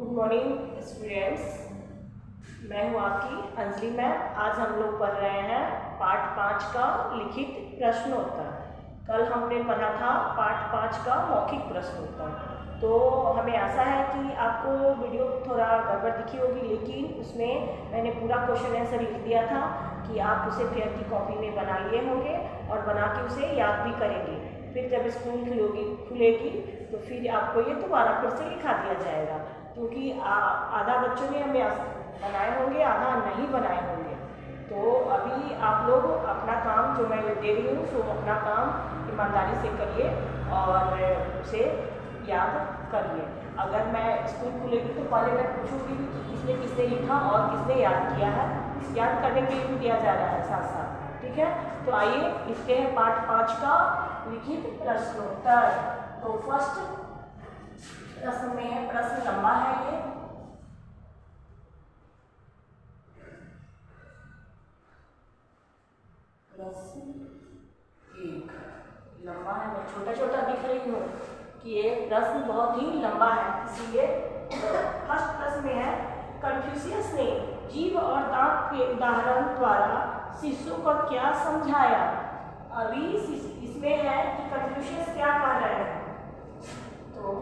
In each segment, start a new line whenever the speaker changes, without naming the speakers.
Good morning students, मैं हूँ आपकी अंजलि मैम। आज हम लोग पढ़ रहे हैं पाठ 5 का लिखित प्रश्नोत्तर। कल हमने पढ़ा था पाठ 5 का मौखिक प्रश्नोत्तर। तो हमें आशा है कि आपको वीडियो थोड़ा गड़बड़ दिखी होगी, लेकिन उसमें मैंने पूरा क्वेश्चन आंसर लिख दिया था कि आप उसे फेयर की कॉपी में बना लिए होंगे और बना के उसे याद भी करेंगे। फिर जब स्कूल खुलेगी तो फिर आपको ये दोबारा फिर से लिखा दिया जाएगा, क्योंकि आधा बच्चों ने हमें बनाए होंगे, आधा नहीं बनाए होंगे। तो अभी आप लोग अपना काम जो मैं दे रही हूँ तो अपना काम ईमानदारी से करिए और उसे याद करिए। अगर मैं स्कूल खुलेगी तो पहले मैं पूछूंगी कि किसने किसने लिखा और किसने याद किया है। याद करने के लिए भी दिया जा रहा है साथ साथ, ठीक है। तो आइए लिखते हैं पाठ 5 का लिखित प्रश्नोत्तर। तो फर्स्ट प्रश्न में है, प्रश्न लंबा है ये। प्रश्न 1 लंबा है, मैं छोटा छोटा लिख रही हूँ कि ये प्रश्न बहुत ही लंबा है, इसलिए फर्स्ट प्रश्न में है, कन्फ्यूशियस ने जीभ और दांत के उदाहरण द्वारा शिशु को क्या समझाया। अभी इसमें है कि कन्फ्यूशियस क्या कर रहे हैं। तो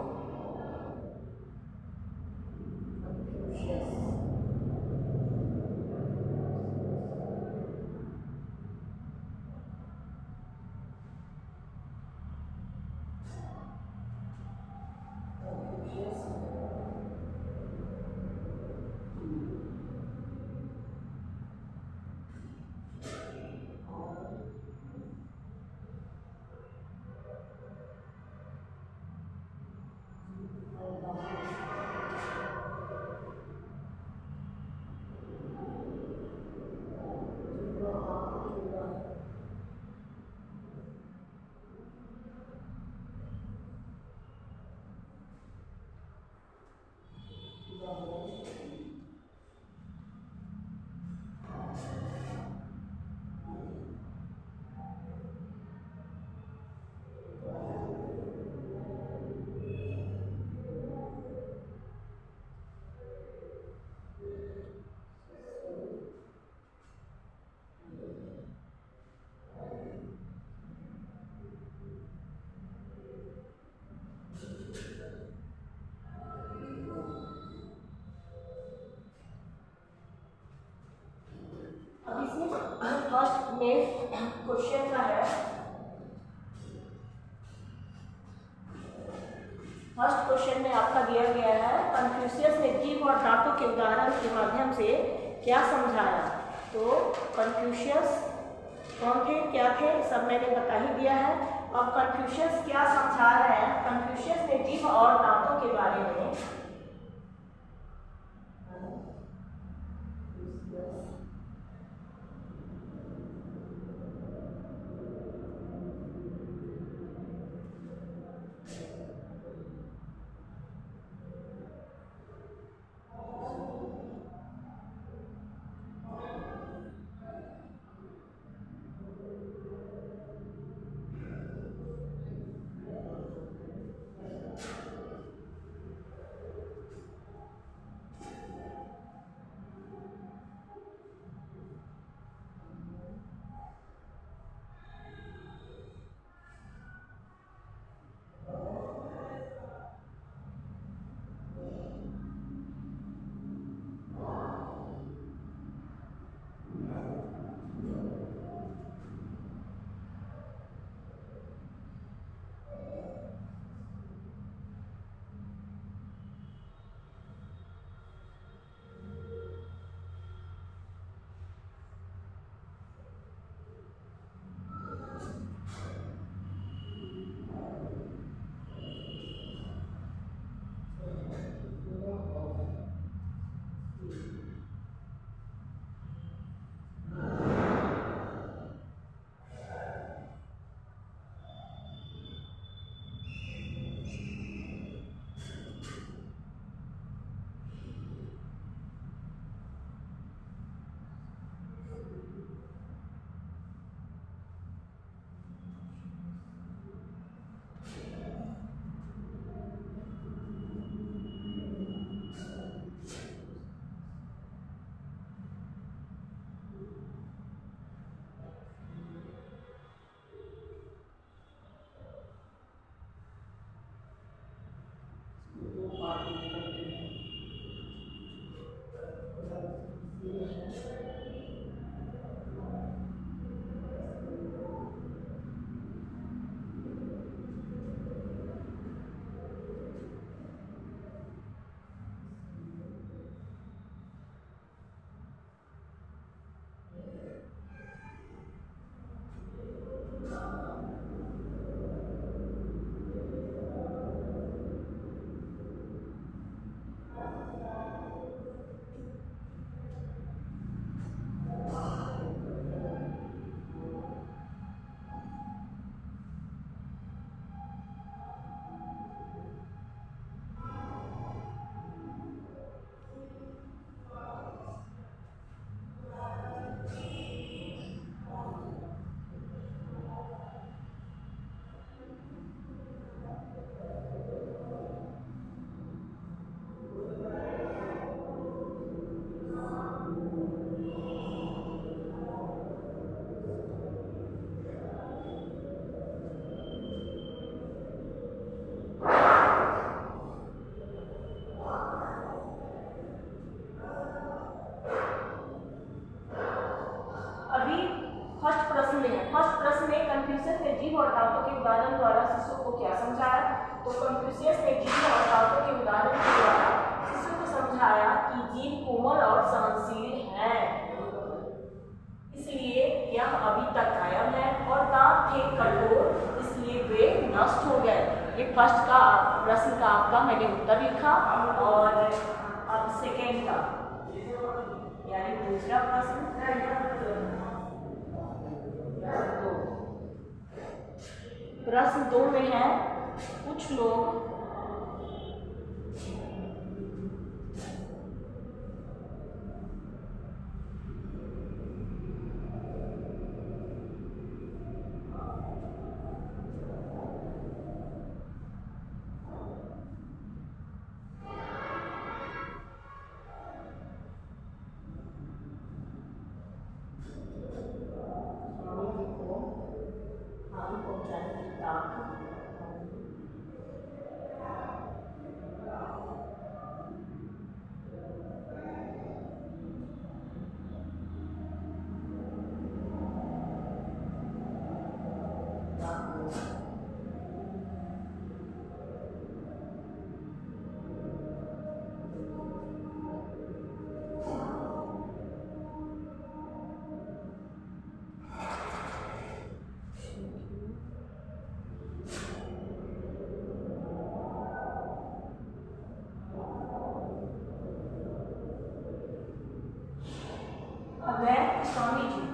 अब इसमें फर्स्ट में क्वेश्चन का है, फर्स्ट क्वेश्चन में आपका दिया गया है, कन्फ्यूशियस ने जीभ और दांतों के उदाहरण के माध्यम से क्या समझाया। तो कन्फ्यूशियस कौन थे, क्या थे, सब मैंने बता ही दिया है। अब कन्फ्यूशियस क्या समझा रहे हैं। कन्फ्यूशियस ने जीभ और दांतों के बारे में कन्फ्यूशियस ने जीव और ताकतों के उदाहरण के द्वारा शिशु को समझाया कि जीव कोमल और सहनशील हैं, इसलिए यह अभी तक कायम है, और दांत थे कठोर, इसलिए वे नष्ट हो गए। ये फर्स्ट का प्रश्न का आपका मैंने उत्तर लिखा। और अब सेकेंड का यानी दूसरा प्रश्न, प्रश्न 2 में है कुछ लोग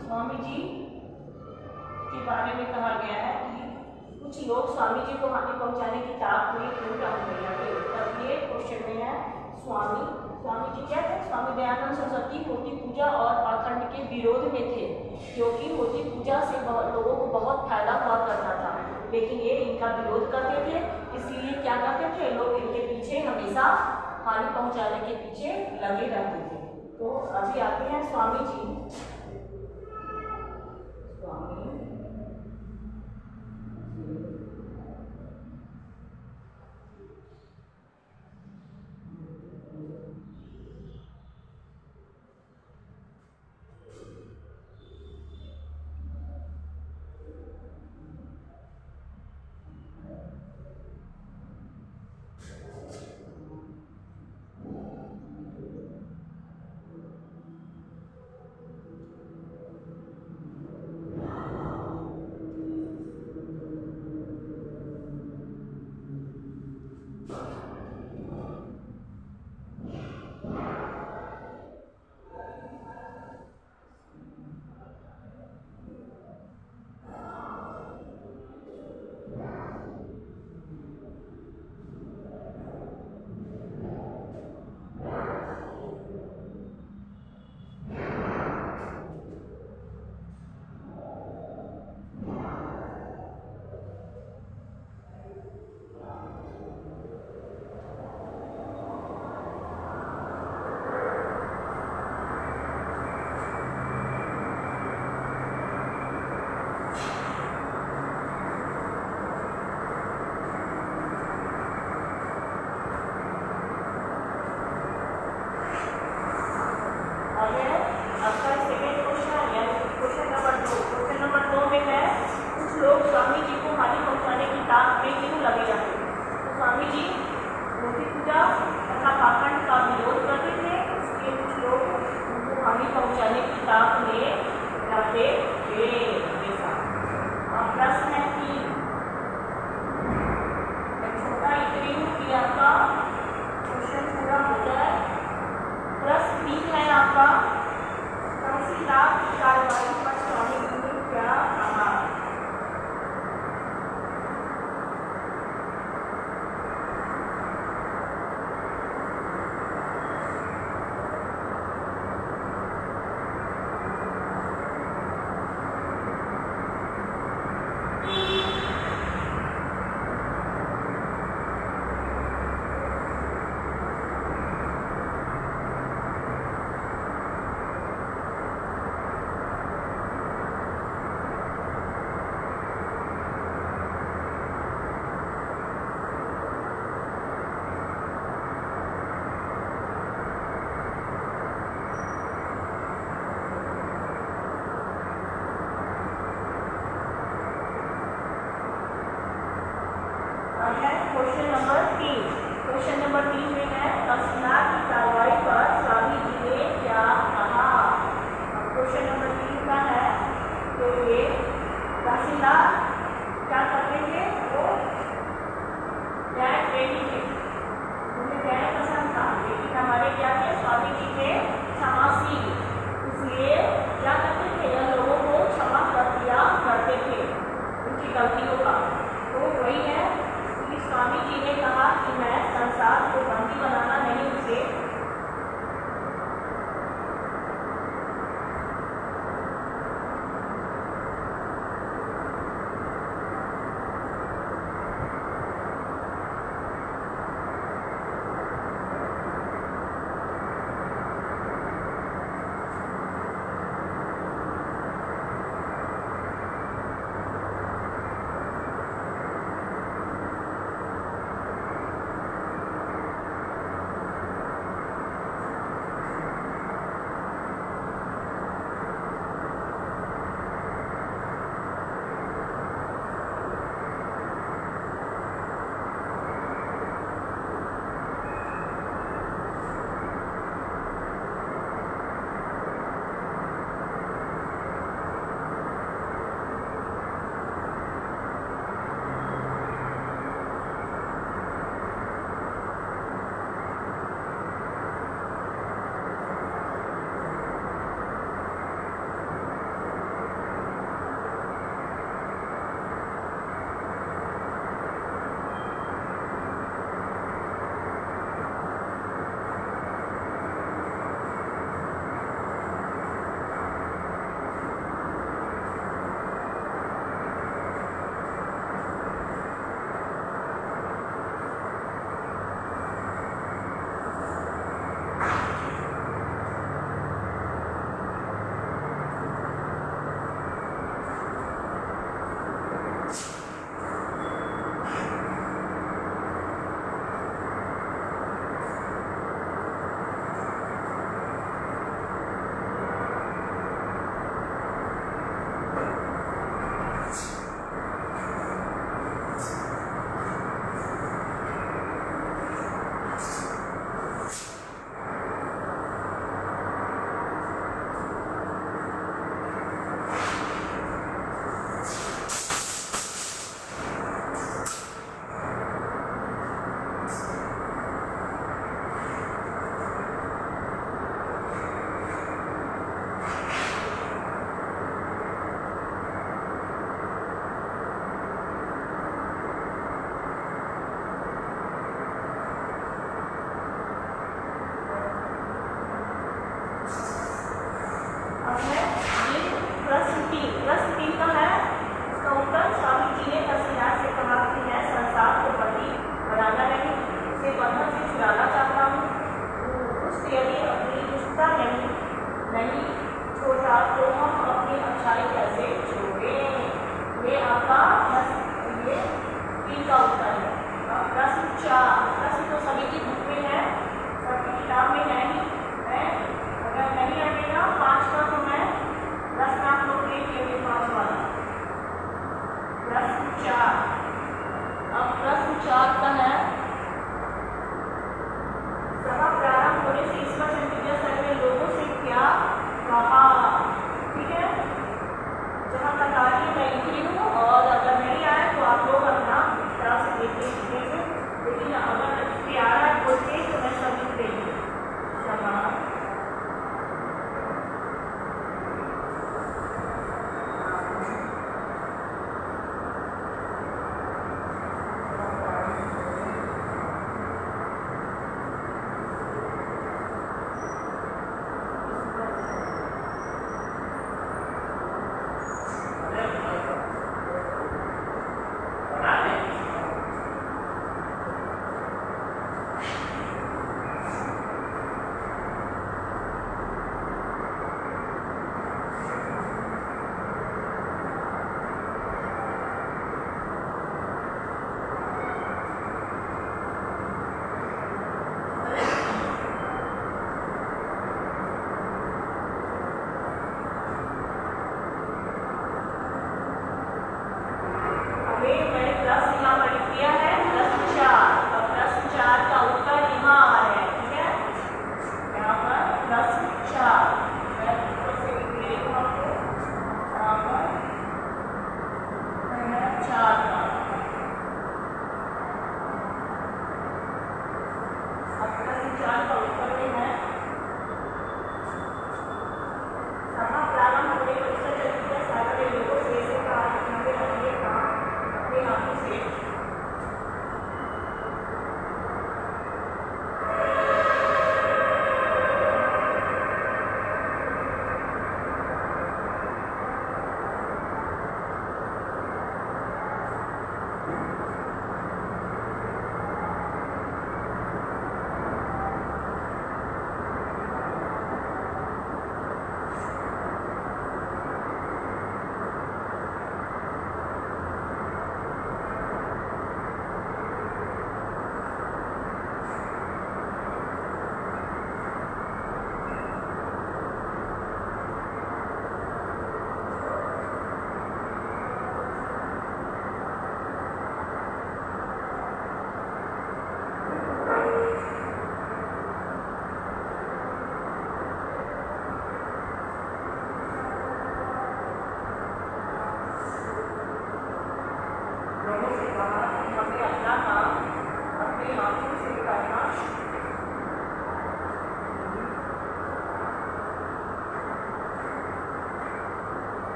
स्वामी जी के बारे में कहा गया है कि कुछ लोग स्वामी जी को हानि पहुंचाने की ताक में क्यों रह गए। तब ये क्वेश्चन में है स्वामी जी क्या थे? स्वामी दयानंद सरस्वती मूर्ति पूजा और पाखंड के विरोध में थे, क्योंकि मूर्ति पूजा से लोगों को बहुत फायदा हुआ करता था, लेकिन ये इनका विरोध करते थे। इसलिए क्या करते थे लोग, इनके पीछे हमेशा हानि पहुंचाने के पीछे लगे रहते थे। तो अभी आते हैं Swami ji. Question number question number 3 में है तहसीलदार की कार्रवाई पर स्वामी जी ने क्या कहा। क्वेश्चन नंबर 3 का है तो ये तहसीलदार क्या करते थे, वो न्याय प्रेमी थे, उन्हें न्याय पसंद था, लेकिन हमारे क्या थे, स्वामी जी थे क्षमाशील, इसलिए क्या करते थे, यह लोगों को क्षमा कर दिया करते थे उनकी गलतियों का। तो वही है कि स्वामी जी ने कहा कि मैं संसार को बंदी बनाना नहीं, उसे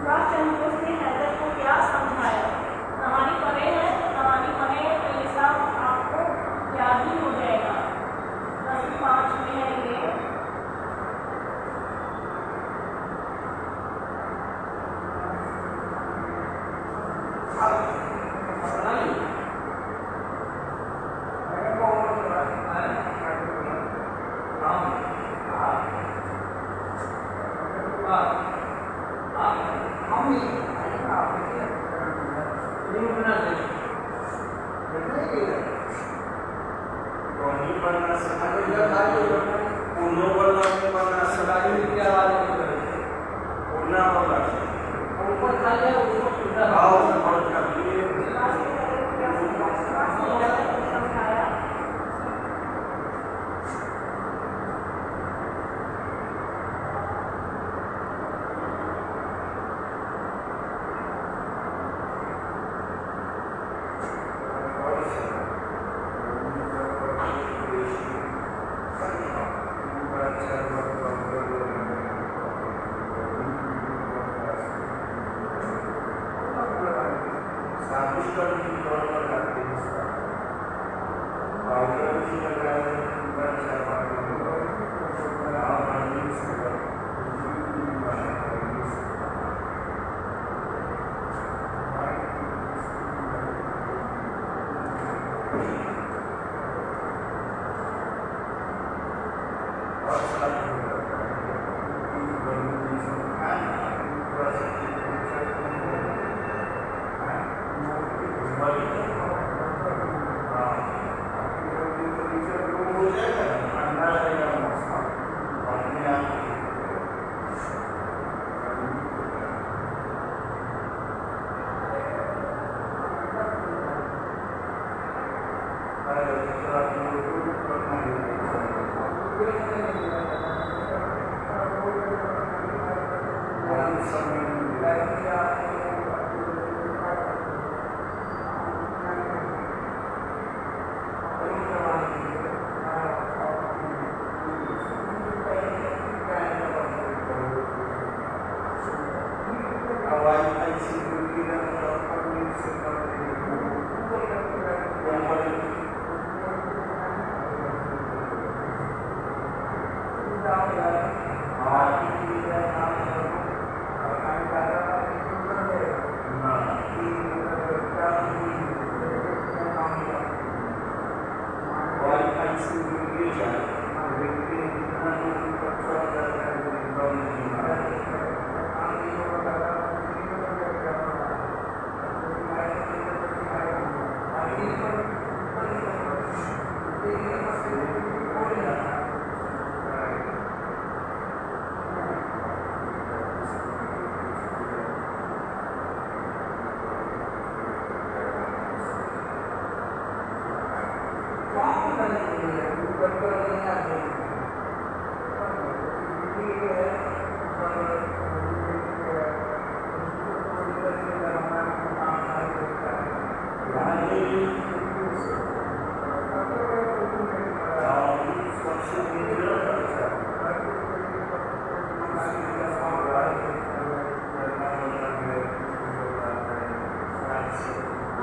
सुभाष चंद्र बोस ने हैदर को क्या समझाया? कहानी पढ़े हैं तो कहानी पढ़े तो ये सब आपको याद ही हो जाएगा। प्रश्न 5 में है ये।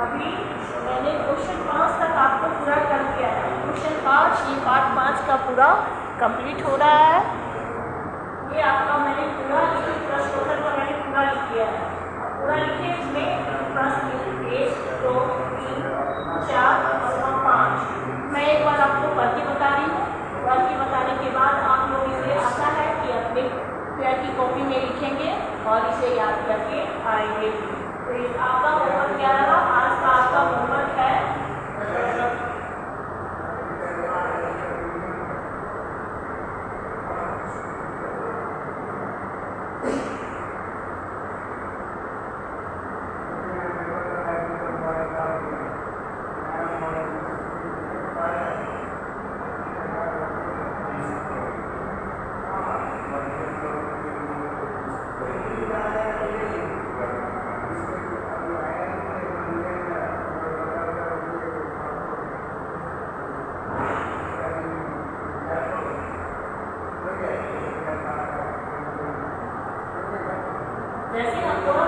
अभी मैंने क्वेश्चन 5 तक आपको पूरा कर दिया है। क्वेश्चन 5 ये पार्ट 5 का पूरा कंप्लीट हो रहा है। ये आपका मैंने पूरा लिखित प्रश्नोत्तर का मैंने पूरा लिख दिया है। पूरा लिखे इसमें प्रश्न 1 2 3 4 और 5 मैं एक बार आपको पढ़ के बता रही हूँ। पढ़ के बताने के बाद आप लोग इसे आशा है कि अपने पेयर की कॉपी में लिखेंगे और इसे याद करके आएंगे। तो आपका होमवर्क क्या रहा? आज का आपका होमवर्क है जैसे हमको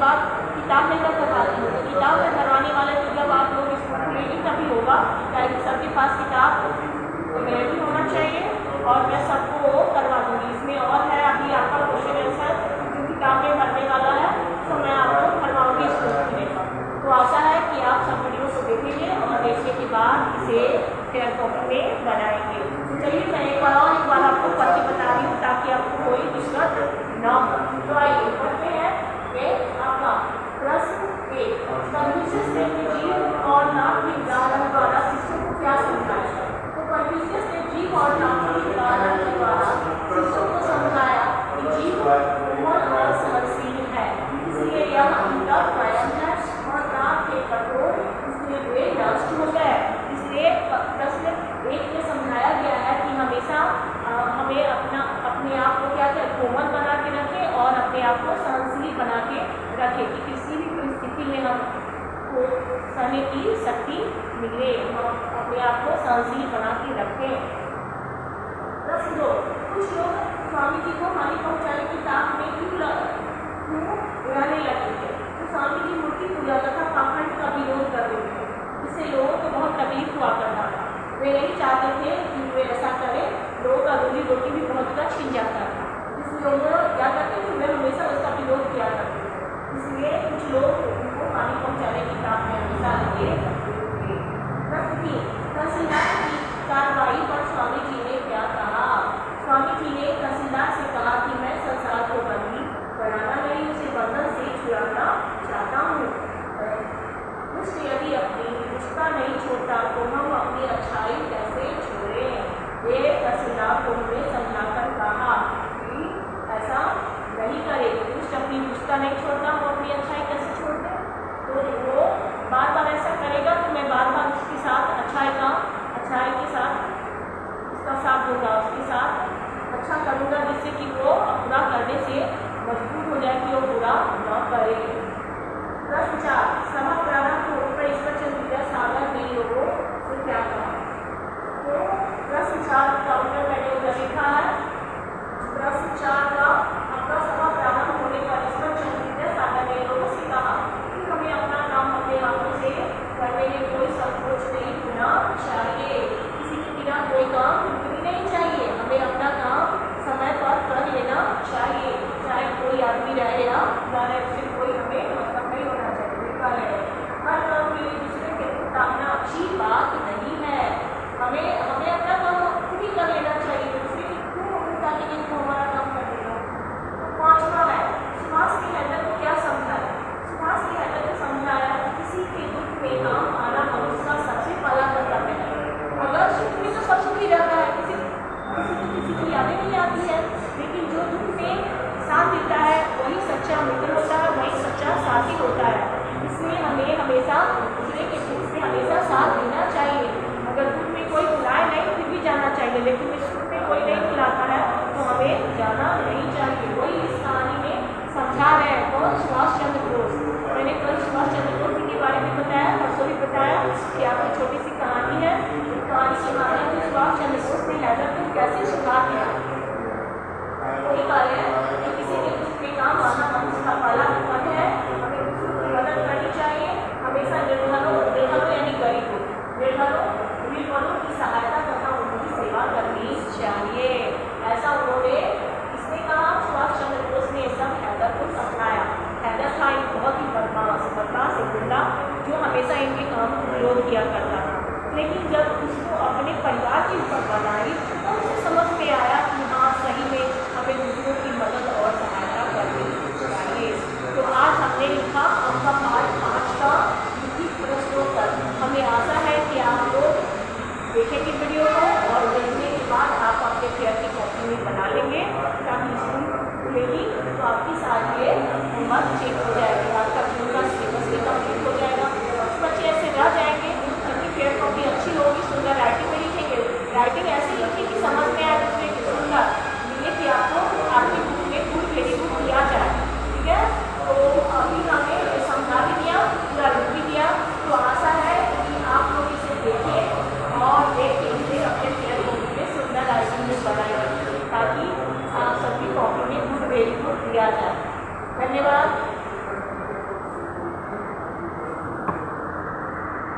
बाद किताब में मैं करवाती हूँ। तो किताब में भरवाने वाले तो जब आप लोग इसको खुलेंगे तभी होगा, ताकि सबके पास किताब अवेलेबल होना चाहिए और मैं सबको करवा दूँगी। इसमें और है अभी आपका क्वेश्चन आंसर जो किताब में भरने वाला है, तो मैं आपको भरवाऊँगी इसको खुलने का। तो आशा है कि आप सब वीडियो को देखेंगे और देखने के बाद इसे फेयर कॉपी में बनाएंगे। चलिए मैं एक बार आपको पढ़ के बता रही हूँ ताकि आपको कोई दिक्कत ना हो। तो आइए पढ़ते हैं। ये आपका प्रश्न 1, कन्फ्यूशियस ने जीव और नाम के उदाहरण द्वारा शिष्यों को क्या समझाया? तो कन्फ्यूशियस ने जीव और नाम के उदाहरण के द्वारा शिष्यों को समझाया कि जीव बहुत असहनशील है, इसलिए यह उनका स्वयं है, और नाम के कठोर इसलिए वे नष्ट हो गए। इसलिए प्रश्न 1 में समझाया गया है कि हमेशा हमें अपने आप को क्या कोमल बना के रखें और अपने आप को सहनशील बना के रखें कि किसी भी परिस्थिति में हमको सहने की शक्ति मिले, हम अपने आप को सहनशील बना के रखें। प्रश्न 2, कुछ लोग स्वामी जी को हानि पहुँचाने की ताक में क्यों रहने लगे थे? तो स्वामी जी मूर्ति पूजा तथा पाखंड का विरोध कर रहे थे, इससे लोगों को बहुत तकलीफ हुआ करता था। वे नहीं चाहते थे कि वे ऐसा करें, लोगों का रोजी रोटी भी बहुत का छिन जाता था। इसलिए लोग क्या करते थे, वे हमेशा उसका विरोध किया करते थे। इसलिए कुछ लोग उनको हानि पहुँचाने की ताक में हमेशा लगे रहते थे। प्रश्न 3, तहसीलदार की कार्रवाई पर स्वामी जी ने क्या कहा? स्वामी जी ने तहसीलदार से कहा कि मैं संसार को बंदी बनाना नहीं, उसे बंधन से छुड़ाना चाहता हूँ। उससे यदि अपनी दुष्टता नहीं छोड़ता तो हम अपनी अच्छाई कैसे छोड़ें? ये तहसीलदार को हमने समझाकर कहा कि ऐसा नहीं करे। दुष्ट अपनी दुष्टता नहीं छोड़ता, हम अपनी अच्छाई कैसे छोड़ दें? तो वो बार बार ऐसा करेगा तो मैं बार बार उसके साथ अच्छाई के साथ उसका साथ दूंगा, उसके साथ अच्छा करूँगा, जिससे कि वो बुरा करने से मजबूर हो जाए कि वो बुरा न करे। प्रश्न 4, सभा प्रारंभ होने पर ईश्वरचंद्र विद्यासागर ने लोगों से क्या कहा? तो प्रश्न 4 का उत्तर मैंने उधर लिखा है। प्रश्न 4 का आपका सभा प्रारंभ होने पर ईश्वरचंद्र विद्यासागर ने लोगों से कहा कि हमें अपना काम अपने हाथों से करने में कोई संकोच नहीं होना चाहिए, किसी के बिना कोई काम भी नहीं चाहिए, हमें अपना काम समय पर कर लेना चाहिए, चाहे कोई आदमी रहे या ना रहे, उससे कोई हमें मतलब नहीं होना चाहिए। हर काम के लिए दूसरे के ताकना अच्छी बात नहीं है, हमें अपना काम खुद ही कर लेना चाहिए, दूसरे की क्यों हम ताकेंगे तो हमारा काम कर लेगा। तो 5वां है, सुभाष की हैदर को क्या समझाया? सुभाष की हैदर को समझाया कि किसी के दुख में काम आना मनुष्य का सबसे पहला कर्तव्य है। अगर सुख में तो सब सुखी रहता है, किसी की यादें नहीं आती है, लेकिन जो दुख में साथ देता है वही सच्चा मित्र होता है, वही सच्चा साथी होता है। इसलिए हमें हमेशा दूसरे के दुख में हमेशा साथ देना चाहिए। अगर दुख में कोई बुलाए नहीं फिर भी जाना चाहिए, लेकिन इस दुख में कोई नहीं बुलाता है तो हमें जाना नहीं चाहिए। वही इस कहानी में समझा रहे हैं कौन? सुभाष चंद्र बोस। मैंने कल सुभाष चंद्र बोस जी के बारे में बताया, परसों भी बताया कि आपकी छोटी सी कहानी है। कहानी के माध्यम से सुभाष चंद्र बोस ने हैदर को कैसे सुधार किया, वही बात है कि किसी के दुख में काम आना मनुष्य का पहला कर्तव्य है, हमें दूसरों की मदद करनी चाहिए। हमेशा निर्धनों यानी गरीबों की सहायता करना, उनकी सेवा करनी चाहिए। ऐसा उन्होंने किसने कहा? सुभाष चंद्र बोस ने सब हैदर को समझाया। हैदर था एक बहुत ही बदमाश एक गुंडा जो हमेशा इनके काम को विरोध किया करता था, लेकिन जब उसको अपने परिवार के ऊपर बनाई तो उसे समझ में आया कि हाँ सही में हमें दूसरों की मदद और सहायता करनी चाहिए। तो आज हमने लिखा आपका पाठ 5 का लिखित प्रश्नोत्तर। हमें आशा है कि आप लोग देखेंगे वीडियो को और देखने के बाद आप अपने फेयर की कॉपी में बना लेंगे, ताकि स्कूल खुलेगी तो आपकी सारी ये होमवर्क चेक हो जाएगी। आपका